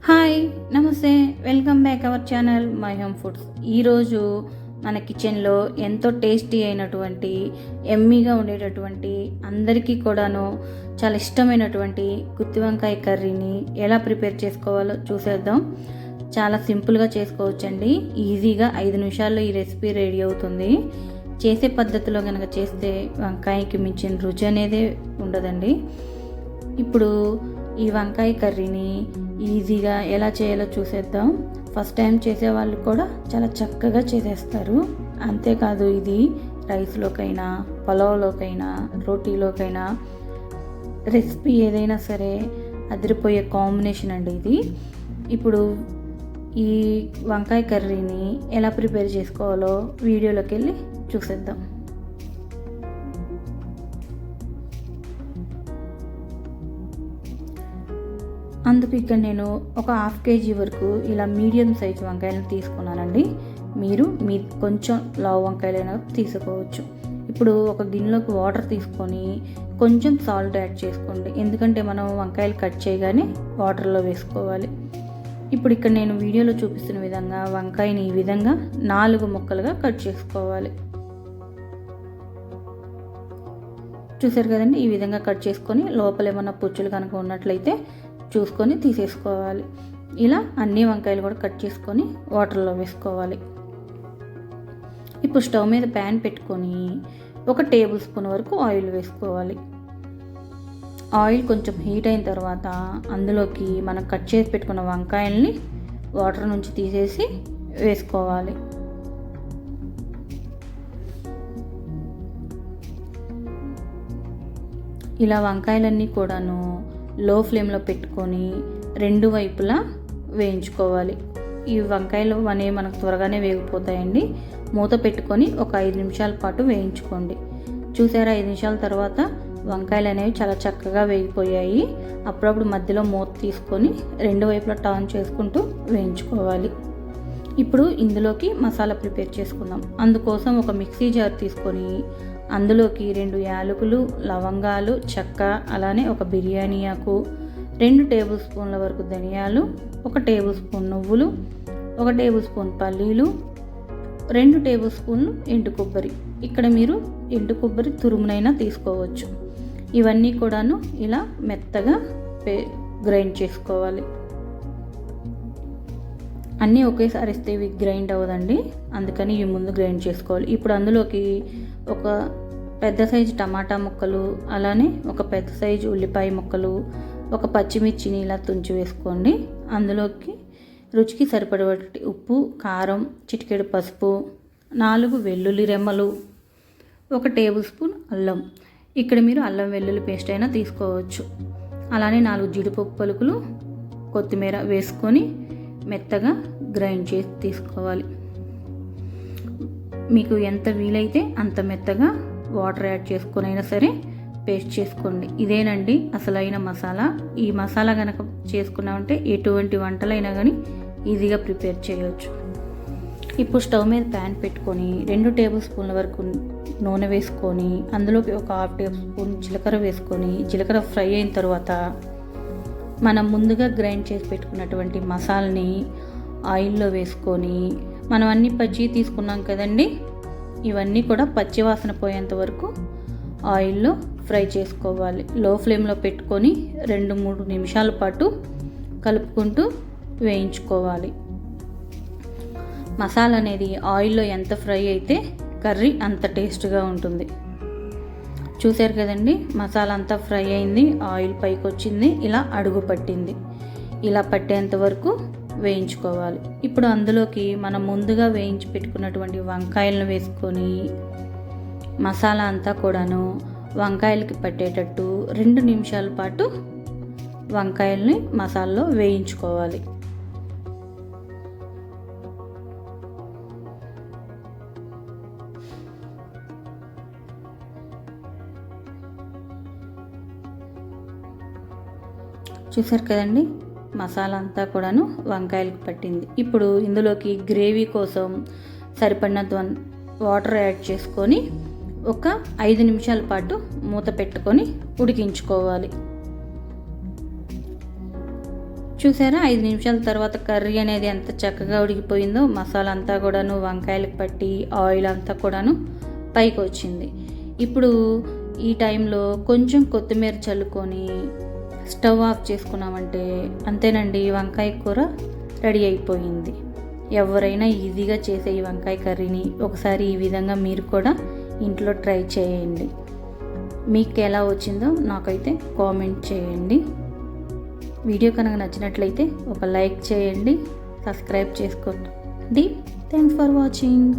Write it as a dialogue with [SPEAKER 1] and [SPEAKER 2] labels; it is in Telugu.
[SPEAKER 1] హాయ్, నమస్తే, welcome back our channel my home foods. ఈరోజు మన కిచెన్లో ఎంతో టేస్టీ అయినటువంటి ఎమ్మీగా ఉండేటటువంటి అందరికీ కూడాను చాలా ఇష్టమైనటువంటి గుత్తి వంకాయ కర్రీని ఎలా ప్రిపేర్ చేసుకోవాలో చూసేద్దాం. చాలా సింపుల్గా చేసుకోవచ్చండి. ఈజీగా 5 నిమిషాల్లో ఈ రెసిపీ రెడీ అవుతుంది. చేసే పద్ధతిలో కనుక చేస్తే వంకాయకి మించిన రుచి అనేది ఉండదండి. ఇప్పుడు ఈ వంకాయ కర్రీని ఈజీగా ఎలా చేయాలో చూసేద్దాం. ఫస్ట్ టైం చేసే వాళ్ళు కూడా చాలా చక్కగా చేసేస్తారు. అంతేకాదు, ఇది రైస్లోకైనా, పలావ్లోకైనా, రోటీలోకైనా, రెసిపీ ఏదైనా సరే అదిరిపోయే కాంబినేషన్ అండి ఇది. ఇప్పుడు ఈ వంకాయ కర్రీని ఎలా ప్రిపేర్ చేసుకోవాలో వీడియోలోకి వెళ్ళి చూసేద్దాం. అందుకు ఇక్కడ నేను ఒక 1/2 kg వరకు ఇలా మీడియం సైజ్ వంకాయలను తీసుకున్నానండి. మీరు కొంచెం లావు వంకాయలైనా తీసుకోవచ్చు. ఇప్పుడు ఒక గిన్నెలోకి వాటర్ తీసుకొని కొంచెం సాల్ట్ యాడ్ చేసుకోండి. ఎందుకంటే మనం వంకాయలు కట్ చేయగానే వాటర్లో వేసుకోవాలి. ఇప్పుడు ఇక్కడ నేను వీడియోలో చూపిస్తున్న విధంగా వంకాయని ఈ విధంగా 4 ముక్కలుగా కట్ చేసుకోవాలి. చూసారు కదండి, ఈ విధంగా కట్ చేసుకొని లోపల ఏమన్నా పుచ్చులు కనుక ఉన్నట్లయితే చూసుకొని తీసేసుకోవాలి. ఇలా అన్ని వంకాయలు కూడా కట్ చేసుకొని వాటర్లో వేసుకోవాలి. ఇప్పుడు స్టవ్ మీద ప్యాన్ పెట్టుకొని 1 టేబుల్ స్పూన్ వరకు ఆయిల్ వేసుకోవాలి. ఆయిల్ కొంచెం హీట్ అయిన తర్వాత అందులోకి మనం కట్ చేసి పెట్టుకున్న వంకాయల్ని వాటర్ నుంచి తీసేసి వేసుకోవాలి. ఇలా వంకాయలన్నీ కూడాను లో ఫ్లేమ్లో పెట్టుకొని 2 వైపులా వేయించుకోవాలి. ఈ వంకాయలు అనేవి మనకు త్వరగానే వేగిపోతాయండి. మూత పెట్టుకొని ఒక 5 నిమిషాల పాటు వేయించుకోండి. చూసారా, 5 నిమిషాల తర్వాత వంకాయలు అనేవి చాలా చక్కగా వేగిపోయాయి. అప్పుడప్పుడు మధ్యలో మూత తీసుకొని 2 వైపులా టర్న్ చేసుకుంటూ వేయించుకోవాలి. ఇప్పుడు ఇందులోకి మసాలా ప్రిపేర్ చేసుకుందాం. అందుకోసం ఒక మిక్సీ జార్ తీసుకొని అందులోకి 2 యాలకులు, లవంగాలు, చెక్క, అలానే ఒక బిర్యానీ ఆకు, 2 టేబుల్ స్పూన్ల వరకు ధనియాలు, 1 టేబుల్ స్పూన్ నువ్వులు, 1 టేబుల్ స్పూన్ పల్లీలు, 2 టేబుల్ స్పూన్లు ఎండు కొబ్బరి. ఇక్కడ మీరు ఎండు కొబ్బరి తురుమునైనా తీసుకోవచ్చు. ఇవన్నీ కూడాను ఇలా మెత్తగా గ్రైండ్ చేసుకోవాలి. అన్నీ ఒకేసారి ఇస్తే ఇవి గ్రైండ్ అవ్వదండి, అందుకని ఇవి ముందు గ్రైండ్ చేసుకోవాలి. ఇప్పుడు అందులోకి ఒక పెద్ద సైజు టమాటా ముక్కలు, అలానే ఒక పెద్ద సైజు ఉల్లిపాయ ముక్కలు, ఒక పచ్చిమిర్చిని ఇలా తుంచి వేసుకోండి. అందులోకి రుచికి సరిపడేటి ఉప్పు, కారం, చిటికెడు పసుపు, 4 వెల్లుల్లి రెమ్మలు, 1 టేబుల్ స్పూన్ అల్లం. ఇక్కడ మీరు అల్లం వెల్లుల్లి పేస్ట్ అయినా తీసుకోవచ్చు. అలానే 4 జీడిపప్పు పలుకులు, కొత్తిమీర వేసుకొని మెత్తగా గ్రైండ్ చేసి తీసుకోవాలి. మీకు ఎంత వీలైతే అంత మెత్తగా వాటర్ యాడ్ చేసుకొని అయినా సరే పేస్ట్ చేసుకోండి. ఇదేనండి అసలైన మసాలా. ఈ మసాలా కనుక చేసుకున్నామంటే ఎటువంటి వంటలైనా కానీ ఈజీగా ప్రిపేర్ చేయవచ్చు. ఇప్పుడు స్టవ్ మీద ప్యాన్ పెట్టుకొని 2 టేబుల్ స్పూన్ల వరకు నూనె వేసుకొని అందులోకి ఒక 1/2 టేబుల్ స్పూన్ జీలకర్ర వేసుకొని జీలకర్ర ఫ్రై అయిన తర్వాత మనం ముందుగా గ్రైండ్ చేసి పెట్టుకున్నటువంటి మసాలాని ఆయిల్లో వేసుకొని మనం అన్ని పచ్చి తీసుకున్నాం కదండి, ఇవన్నీ కూడా పచ్చి వాసన పోయేంత వరకు ఆయిల్లో ఫ్రై చేసుకోవాలి. లో ఫ్లేమ్లో పెట్టుకొని 2-3 నిమిషాల పాటు కలుపుకుంటూ వేయించుకోవాలి. మసాలా అనేది ఆయిల్లో ఎంత ఫ్రై అయితే కర్రీ అంత టేస్ట్గా ఉంటుంది. చూసారు కదండి, మసాలా అంతా ఫ్రై అయింది, ఆయిల్ పైకి వచ్చింది, ఇలా అడుగు పట్టింది. ఇలా పట్టేంత వరకు వేయించుకోవాలి. ఇప్పుడు అందులోకి మనం ముందుగా వేయించి పెట్టుకున్నటువంటి వంకాయలను వేసుకొని మసాలా అంతా కూడాను వంకాయలకి పట్టేటట్టు 2 నిమిషాల పాటు వంకాయల్ని మసాలాలో వేయించుకోవాలి. చూసారు కదండి, మసాలా అంతా కూడాను వంకాయలకు పట్టింది. ఇప్పుడు ఇందులోకి గ్రేవీ కోసం సరిపడినంత వాటర్ యాడ్ చేసుకొని ఒక 5 నిమిషాల పాటు మూత పెట్టుకొని ఉడికించుకోవాలి. చూసారా 5 నిమిషాల తర్వాత కర్రీ అనేది ఎంత చక్కగా ఉడికిపోయిందో. మసాలా అంతా కూడాను వంకాయలకు పట్టి ఆయిల్ అంతా కూడాను పైకి వచ్చింది. ఇప్పుడు ఈ టైంలో కొంచెం కొత్తిమీర చల్లుకొని స్టవ్ ఆఫ్ చేసుకున్నామంటే అంతేనండి, వంకాయ కూర రెడీ అయిపోయింది. ఎవరైనా ఈజీగా చేసే ఈ వంకాయ కర్రీని ఒకసారి ఈ విధంగా మీరు కూడా ఇంట్లో ట్రై చేయండి. మీకు ఎలా వచ్చిందో నాకైతే కామెంట్ చేయండి. వీడియో కనుక నచ్చినట్లయితే ఒక లైక్ చేయండి, సబ్స్క్రైబ్ చేసుకోండి. Thanks for watching.